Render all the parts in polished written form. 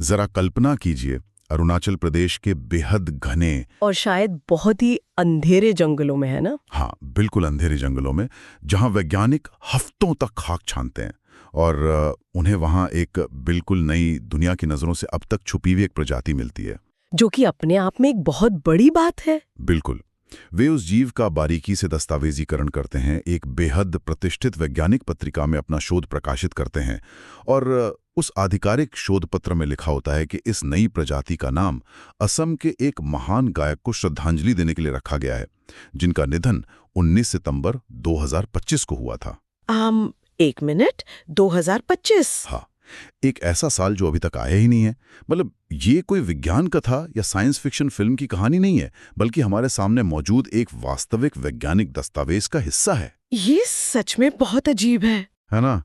जरा कल्पना कीजिए, अरुणाचल प्रदेश के बेहद घने और शायद बहुत ही अंधेरे जंगलों में, है ना? हाँ, बिल्कुल अंधेरे जंगलों में, जहां वैज्ञानिक हफ्तों तक खाक छानते हैं और उन्हें वहां एक बिल्कुल नई दुनिया की नजरों से अब तक छुपी हुई एक प्रजाति मिलती है, जो कि अपने आप में एक बहुत बड़ी बात है। बिल्कुल। वे उस जीव का बारीकी से दस्तावेजीकरण करते हैं, एक बेहद प्रतिष्ठित वैज्ञानिक पत्रिका में अपना शोध प्रकाशित करते हैं और उस आधिकारिक शोध पत्र में लिखा होता है कि इस नई प्रजाति का नाम असम के एक महान गायक को श्रद्धांजलि देने के लिए रखा गया है, जिनका निधन 19 सितंबर 2025 को हुआ था। एक मिनट, 2025? हाँ, एक ऐसा साल जो अभी तक आया ही नहीं है। मतलब ये कोई विज्ञान कथा या साइंस फिक्शन फिल्म की कहानी नहीं है, बल्कि हमारे सामने मौजूद एक वास्तविक वैज्ञानिक दस्तावेज का हिस्सा है। ये सच में बहुत अजीब है ना?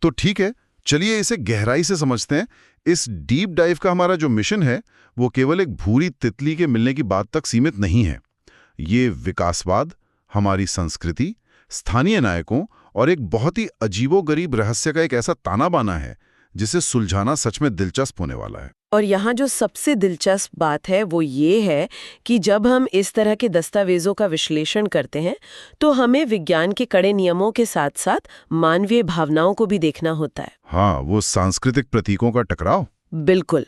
तो ठीक है, चलिए इसे गहराई से समझते हैं। इस डीप डाइव का हमारा जो मिशन है वो केवल एक भूरी तितली के मिलने की बात तक सीमित नहीं है। ये विकासवाद, हमारी संस्कृति, स्थानीय नायकों और एक बहुत ही अजीबोगरीब रहस्य का एक ऐसा ताना बाना है जिसे सुलझाना सच में दिलचस्प होने वाला है। और यहाँ जो सबसे दिलचस्प बात है वो ये है कि जब हम इस तरह के दस्तावेजों का विश्लेषण करते हैं तो हमें विज्ञान के कड़े नियमों के साथ साथ मानवीय भावनाओं को भी देखना होता है। हाँ, वो सांस्कृतिक प्रतीकों का टकराव। बिल्कुल।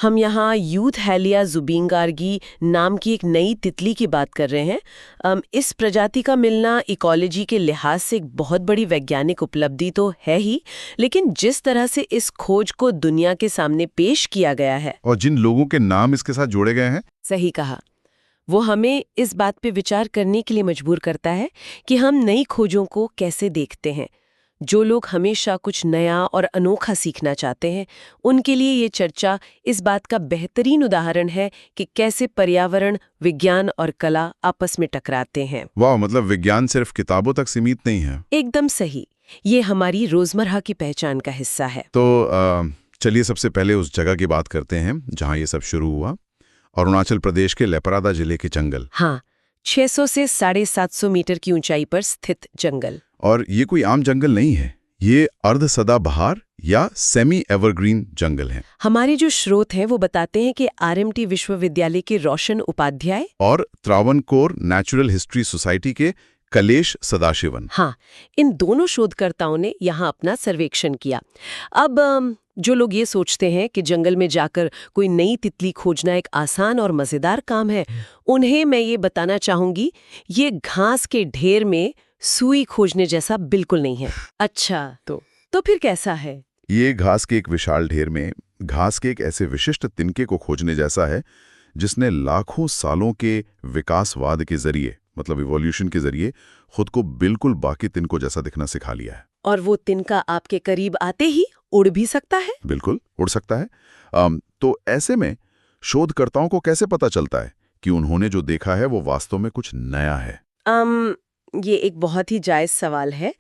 हम यहाँ यूथहेलिया जुबिंगार्गी नाम की एक नई तितली की बात कर रहे हैं। इस प्रजाति का मिलना इकोलॉजी के लिहाज से एक बहुत बड़ी वैज्ञानिक उपलब्धि तो है ही, लेकिन जिस तरह से इस खोज को दुनिया के सामने पेश किया गया है और जिन लोगों के नाम इसके साथ जोड़े गए हैं, सही कहा, वो हमें इस बात पे विचार करने के लिए मजबूर करता है कि हम नई खोजों को कैसे देखते हैं। जो लोग हमेशा कुछ नया और अनोखा सीखना चाहते हैं, उनके लिए ये चर्चा इस बात का बेहतरीन उदाहरण है कि कैसे पर्यावरण, विज्ञान और कला आपस में टकराते हैं। वाह, मतलब विज्ञान सिर्फ किताबों तक सीमित नहीं है। एकदम सही, ये हमारी रोजमर्रा की पहचान का हिस्सा है। तो चलिए सबसे पहले उस जगह की बात करते हैं जहां ये सब शुरू हुआ, अरुणाचल प्रदेश के लेपरादा जिले के जंगल। हाँ, 600 से 750 मीटर की ऊंचाई पर स्थित जंगल। और ये कोई आम जंगल नहीं है, ये अर्ध सदाबहार या सेमी एवरग्रीन जंगल है। हमारे जो स्रोत हैं वो बताते हैं कि आरएमटी विश्वविद्यालय के रोशन उपाध्याय और त्रावणकोर नेचुरल हिस्ट्री सोसाइटी के कलेश सदाशिवन, हाँ, इन दोनों शोधकर्ताओं ने यहाँ अपना सर्वेक्षण किया। अब जो लोग ये सोचते हैं कि जंगल में जाकर कोई नई तितली खोजना एक आसान और मजेदार काम है, उन्हें मैं ये बताना चाहूंगी, ये घास के ढेर में सुई खोजने जैसा बिल्कुल नहीं है। अच्छा, तो फिर कैसा है? ये घास के एक विशाल ढेर में घास के एक ऐसे विशिष्ट तिनके को खोजने जैसा है जिसने लाखों सालों के विकासवाद के जरिए, मतलब इवोल्यूशन के जरिए, खुद को बिल्कुल बाकी तिनकों जैसा दिखना सिखा लिया है। और वो तिनका आपके करीब आते ही उड़ भी सकता है? बिल्कुल उड़ सकता है। तो ऐसे में शोधकर्ताओं को कैसे पता चलता है कि उन्होंने जो देखा है वो वास्तव में कुछ नया है? ये एक बहुत ही जायज सवाल है।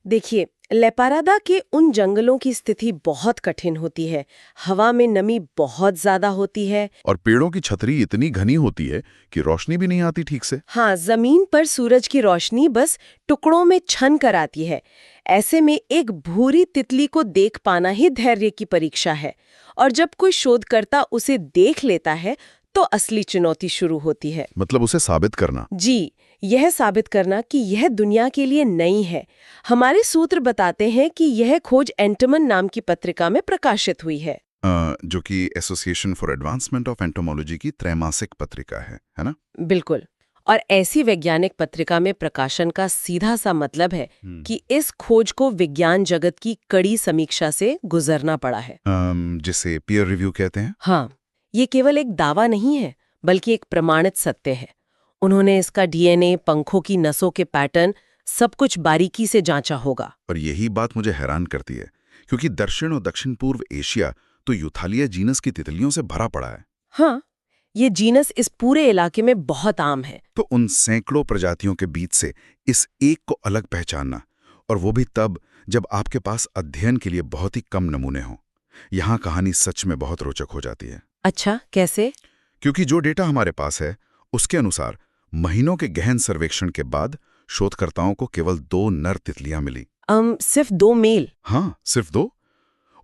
देखिए, लेपारादा के उन जंगलों की स्थिति बहुत कठिन होती है, हवा में नमी बहुत ज्यादा होती है और पेड़ों की छतरी इतनी घनी होती है कि रोशनी भी नहीं आती ठीक से। हाँ, जमीन पर सूरज की रोशनी बस टुकड़ों में छन कर आती है। ऐसे में एक भूरी तितली को देख पाना ही धैर्य की परीक्षा है, और जब कोई शोधकर्ता उसे देख लेता है तो असली चुनौती शुरू होती है। मतलब उसे साबित करना। जी, यह साबित करना कि यह दुनिया के लिए नई है। हमारे सूत्र बताते हैं कि यह खोज एंटोमन नाम की पत्रिका में प्रकाशित हुई है, जो कि association for advancement of entomology की त्रैमासिक पत्रिका है ना? बिल्कुल। और ऐसी वैज्ञानिक पत्रिका में प्रकाशन का सीधा सा मतलब है कि इस खोज को विज्ञान जगत की कड़ी समीक्षा से गुजरना पड़ा है, जिसे पीयर रिव्यू कहते हैं। हाँ, ये केवल एक दावा नहीं है, बल्कि एक प्रमाणित सत्य है। उन्होंने इसका डीएनए, पंखों की नसों के पैटर्न, सब कुछ बारीकी से जांचा होगा। और यही बात मुझे हैरान करती है, क्योंकि दक्षिण और दक्षिण पूर्व एशिया तो यूथालिया जीनस की तितलियों से भरा पड़ा है। हाँ, ये जीनस इस पूरे इलाके में बहुत आम है। तो उन सैकड़ों प्रजातियों के बीच से इस एक को अलग पहचानना, और वो भी तब जब आपके पास अध्ययन के लिए बहुत ही कम नमूने हों, यहाँ कहानी सच में बहुत रोचक हो जाती है। अच्छा, कैसे? क्योंकि जो डेटा हमारे पास है उसके अनुसार महीनों के गहन सर्वेक्षण के बाद शोधकर्ताओं को केवल 2 नर तितलियां मिली। सिर्फ 2 मेल? हाँ, सिर्फ 2।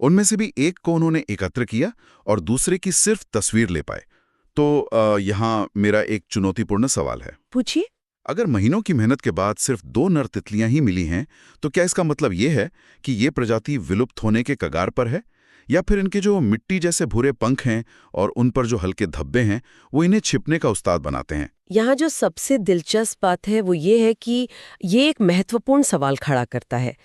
उनमें से भी एक को उन्होंने एकत्र किया और दूसरे की सिर्फ तस्वीर ले पाए। तो यहाँ मेरा एक चुनौतीपूर्ण सवाल है। पूछिए। अगर महीनों की मेहनत के बाद सिर्फ 2 नर तितलियां ही मिली हैं, तो क्या इसका मतलब ये है कि ये प्रजाति विलुप्त होने के कगार पर है, या फिर इनके जो मिट्टी जैसे भूरे पंख हैं और उन पर जो हल्के धब्बे हैं वो इन्हें छिपने का उस्ताद बनाते हैं? यहाँ जो सबसे दिलचस्प बात है वो ये है कि ये एक महत्वपूर्ण सवाल खड़ा करता है।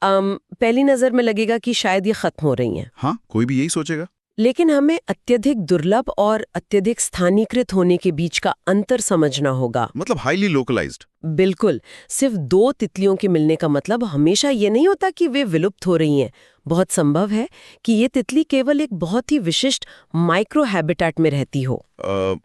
पहली नज़र में लगेगा कि शायद ये खत्म हो रही हैं। हाँ, कोई भी यही सोचेगा। लेकिन हमें अत्यधिक दुर्लभ और अत्यधिक स्थानीयकृत होने के बीच का अंतर समझना होगा। मतलब हाईली लोकलाइज्ड। बिल्कुल। सिर्फ 2 तितलियों के मिलने का मतलब हमेशा ये नहीं होता कि वे विलुप्त हो रही हैं। बहुत संभव है कि ये तितली केवल एक बहुत ही विशिष्ट माइक्रो हैबिटेट में रहती हो।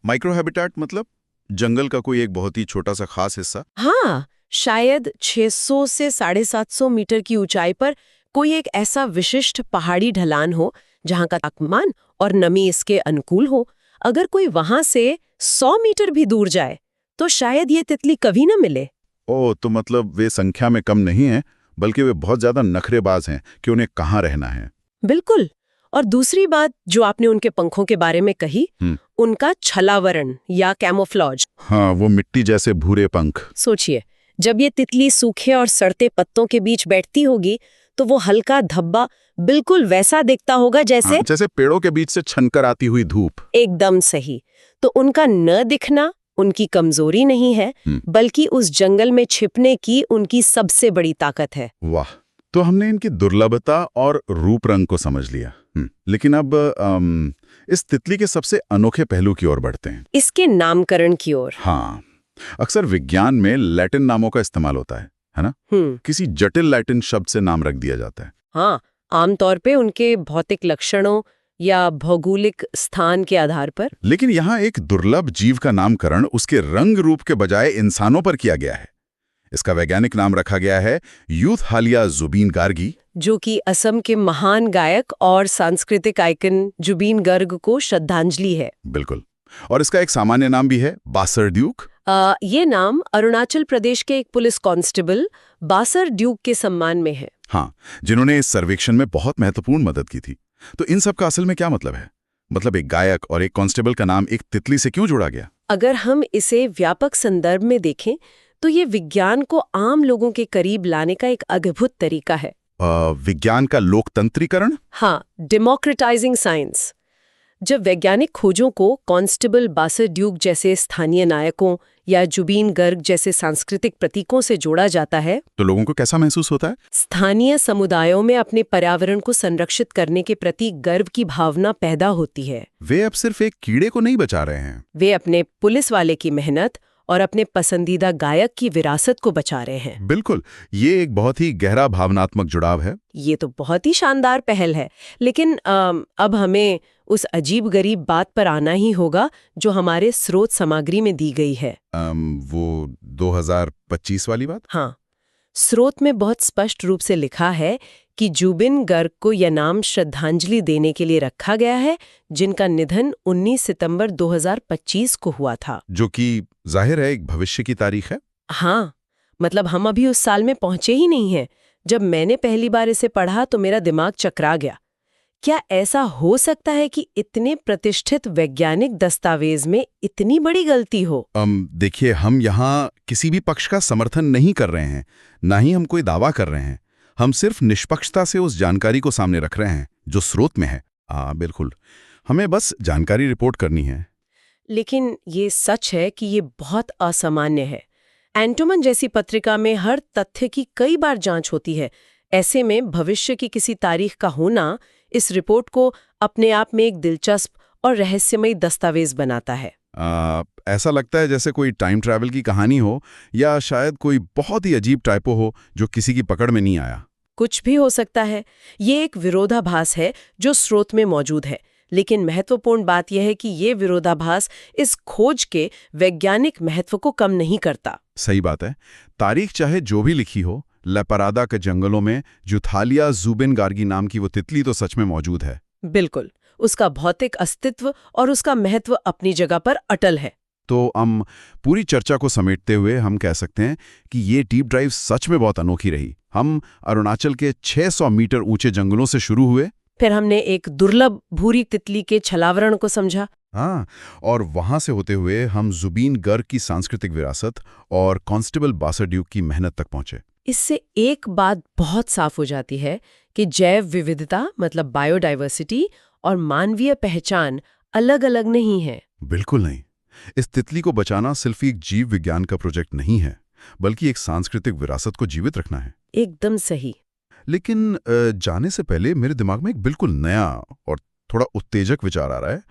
माइक्रो हैबिटेट मतलब जंगल का कोई एक बहुत ही छोटा सा खास हिस्सा? हाँ, शायद 600 से 750 मीटर की ऊंचाई पर कोई एक ऐसा विशिष्ट पहाड़ी ढलान हो जहां का तापमान और नमी इसके अनुकूल हो। अगर कोई वहां से 100 मीटर भी दूर जाए तो शायद ये तितली कभी न मिले। तो मतलब वे संख्या में कम नहीं हैं, बल्कि वे बहुत ज्यादा नखरेबाज हैं कि उन्हें कहाँ रहना है। बिल्कुल। और दूसरी बात जो आपने उनके पंखों के बारे में कही, उनका छलावरण या कैमोफ्लॉज। हाँ, वो मिट्टी जैसे भूरे पंख। सोचिए, जब ये तितली सूखे और सड़ते पत्तों के बीच बैठती होगी तो वो हल्का धब्बा बिल्कुल वैसा दिखता होगा जैसे पेड़ों के बीच से छनकर आती हुई धूप। एकदम सही। तो उनका न दिखना उनकी कमजोरी नहीं है, बल्कि उस जंगल में छिपने की उनकी सबसे बड़ी ताकत है। वाह, तो हमने इनकी दुर्लभता और रूप रंग को समझ लिया। लेकिन अब इस तितली के सबसे अनोखे पहलू की ओर बढ़ते हैं, इसके नामकरण की ओर। हाँ, अक्सर विज्ञान में लैटिन नामों का इस्तेमाल होता है ना? किसी जटिल लैटिन शब्द से नाम रख दिया जाता है। हाँ, आमतौर पे उनके भौतिक लक्षणों या भौगोलिक स्थान के आधार पर। लेकिन यहाँ एक दुर्लभ जीव का नामकरण उसके रंग रूप के बजाय इंसानों पर किया गया है। इसका वैज्ञानिक नाम रखा गया है यूथहालिया जुबीन गार्गी, जो कि असम के महान गायक और सांस्कृतिक आइकन जुबीन गर्ग को श्रद्धांजलि है। बिल्कुल। और इसका एक सामान्य नाम भी है, बासर ड्यूक। ये नाम अरुणाचल प्रदेश के एक पुलिस कांस्टेबल बासर ड्यूक के सम्मान में है। हाँ, जिन्होंने इस सर्वेक्षण में बहुत महत्वपूर्ण मदद की थी। तो इन सब का असल में क्या मतलब है? मतलब एक गायक और एक कांस्टेबल का नाम एक तितली से क्यों जोड़ा गया? अगर हम इसे व्यापक संदर्भ में देखें तो ये विज्ञान को आम लोगों के करीब लाने का एक अद्भुत तरीका है। विज्ञान का लोकतंत्रीकरण? हाँ, डेमोक्रेटाइजिंग साइंस। जब वैज्ञानिक खोजों को कांस्टेबल बासर ड्यूक जैसे स्थानीय नायकों या जुबीन गर्ग जैसे सांस्कृतिक प्रतीकों से जोड़ा जाता है, तो लोगों को कैसा महसूस होता है? स्थानीय समुदायों में अपने पर्यावरण को संरक्षित करने के प्रति गर्व की भावना पैदा होती है। वे अब सिर्फ एक कीड़े को नहीं बचा रहे हैं, वे अपने पुलिस वाले की मेहनत और अपने पसंदीदा गायक की विरासत को बचा रहे हैं। बिल्कुल, ये एक बहुत ही गहरा भावनात्मक जुड़ाव है। ये तो बहुत ही शानदार पहल है। लेकिन अब हमें उस अजीब गरीब बात पर आना ही होगा जो हमारे स्रोत सामग्री में दी गई है। वो 2025 वाली बात? हाँ, स्रोत में बहुत स्पष्ट रूप से लिखा है कि जुबिन गर्ग को यह नाम श्रद्धांजलि देने के लिए रखा गया है, जिनका निधन 19 सितंबर 2025 को हुआ था। जो कि जाहिर है एक भविष्य की तारीख है। हाँ, मतलब हम अभी उस साल में पहुंचे ही नहीं हैं। जब मैंने पहली बार इसे पढ़ा तो मेरा दिमाग चकरा गया। क्या ऐसा हो सकता है कि इतने प्रतिष्ठित वैज्ञानिक दस्तावेज में इतनी बड़ी गलती हो? देखिए, हम यहाँ किसी भी पक्ष का समर्थन नहीं कर रहे हैं, ना ही हम कोई दावा कर रहे हैं। हम सिर्फ निष्पक्षता से उस जानकारी को सामने रख रहे हैं जो स्रोत में है। बिल्कुल, हमें बस जानकारी रिपोर्ट करनी है। लेकिन ये सच है कि ये बहुत असामान्य है। एंटोमन जैसी पत्रिका में हर तथ्य की कई बार जांच होती है। ऐसे में भविष्य की किसी तारीख का होना इस रिपोर्ट को अपने आप में एक दिलचस्प और रहस्यमयी दस्तावेज बनाता है। ऐसा लगता है जैसे कोई टाइम ट्रैवल की कहानी हो, या शायद कोई बहुत ही अजीब टाइपो हो जो किसी की पकड़ में नहीं आया। कुछ भी हो सकता है। ये एक विरोधाभास है जो स्रोत में मौजूद है। लेकिन महत्वपूर्ण बात यह है कि ये विरोधाभास इस खोज के वैज्ञानिक महत्व को कम नहीं करता। सही बात है। तारीख चाहे जो भी लिखी हो, लपरादा के जंगलों में यूथहालिया जुबिन गार्गी नाम की वो तितली तो सच में मौजूद है। बिल्कुल, उसका भौतिक अस्तित्व और उसका महत्व अपनी जगह पर अटल है। तो हम पूरी चर्चा को समेटते हुए हम कह सकते हैं कि ये डीप ड्राइव सच में बहुत अनोखी रही। हम अरुणाचल के 600 मीटर ऊंचे जंगलों से शुरू हुए, फिर हमने एक दुर्लभ भूरी तितली के छलावरण को समझा। हाँ, और वहां से होते हुए हम जुबीन गर्ग की सांस्कृतिक विरासत और कांस्टेबल बासरड्यूक की मेहनत तक पहुंचे। इससे एक बात बहुत साफ हो जाती है कि जैव विविधता मतलब बायोडाइवर्सिटी और मानवीय पहचान अलग अलग नहीं है। बिल्कुल नहीं। इस तितली को बचाना सिर्फ एक जीव विज्ञान का प्रोजेक्ट नहीं है, बल्कि एक सांस्कृतिक विरासत को जीवित रखना है। एकदम सही। लेकिन जाने से पहले मेरे दिमाग में एक बिल्कुल नया और थोड़ा उत्तेजक विचार आ रहा है।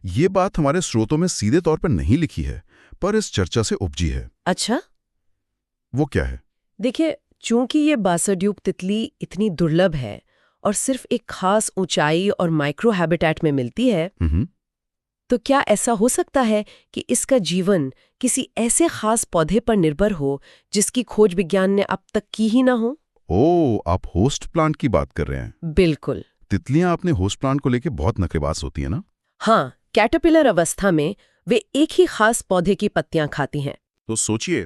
ये बात हमारे स्रोतों में सीधे तौर पर नहीं लिखी है, पर इस चर्चा से उपजी है। अच्छा, वो क्या है? देखिए, चूंकि ये बासरड्यूक तितली इतनी दुर्लभ है और सिर्फ एक खास ऊंचाई और माइक्रो हैबिटेट में मिलती है, तो क्या ऐसा हो सकता है कि इसका जीवन किसी ऐसे खास पौधे पर निर्भर हो जिसकी खोज विज्ञान ने अब तक की ही ना हो? ओह, आप होस्ट प्लांट की बात कर रहे हैं। बिल्कुल। तितलियां अपने होस्ट प्लांट को लेके बहुत नखरेबाज होती है ना? हाँ, कैटरपिलर अवस्था में वे एक ही खास पौधे की पत्तियां खाती हैं। तो सोचिए,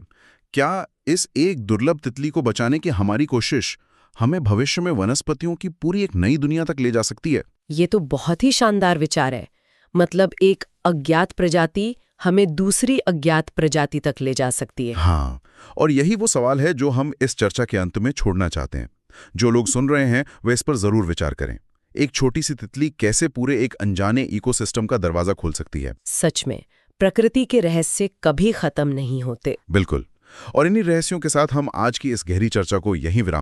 क्या इस एक दुर्लभ तितली को बचाने की हमारी कोशिश हमें भविष्य में वनस्पतियों की पूरी एक नई दुनिया तक ले जा सकती है? ये तो बहुत ही शानदार विचार है। मतलब एक अज्ञात प्रजाति हमें दूसरी अज्ञात प्रजाति तक ले जा सकती है। हाँ, और यही वो सवाल है जो हम इस चर्चा के अंत में छोड़ना चाहते हैं। जो लोग सुन रहे हैं वे इस पर जरूर विचार करें। एक छोटी सी तितली कैसे पूरे एक अनजाने इकोसिस्टम का दरवाजा खोल सकती है। सच में, प्रकृति के रहस्य कभी खत्म नहीं होते। बिल्कुल। और इन्हीं रहस्यों के साथ हम आज की इस गहरी चर्चा को यहीं विराम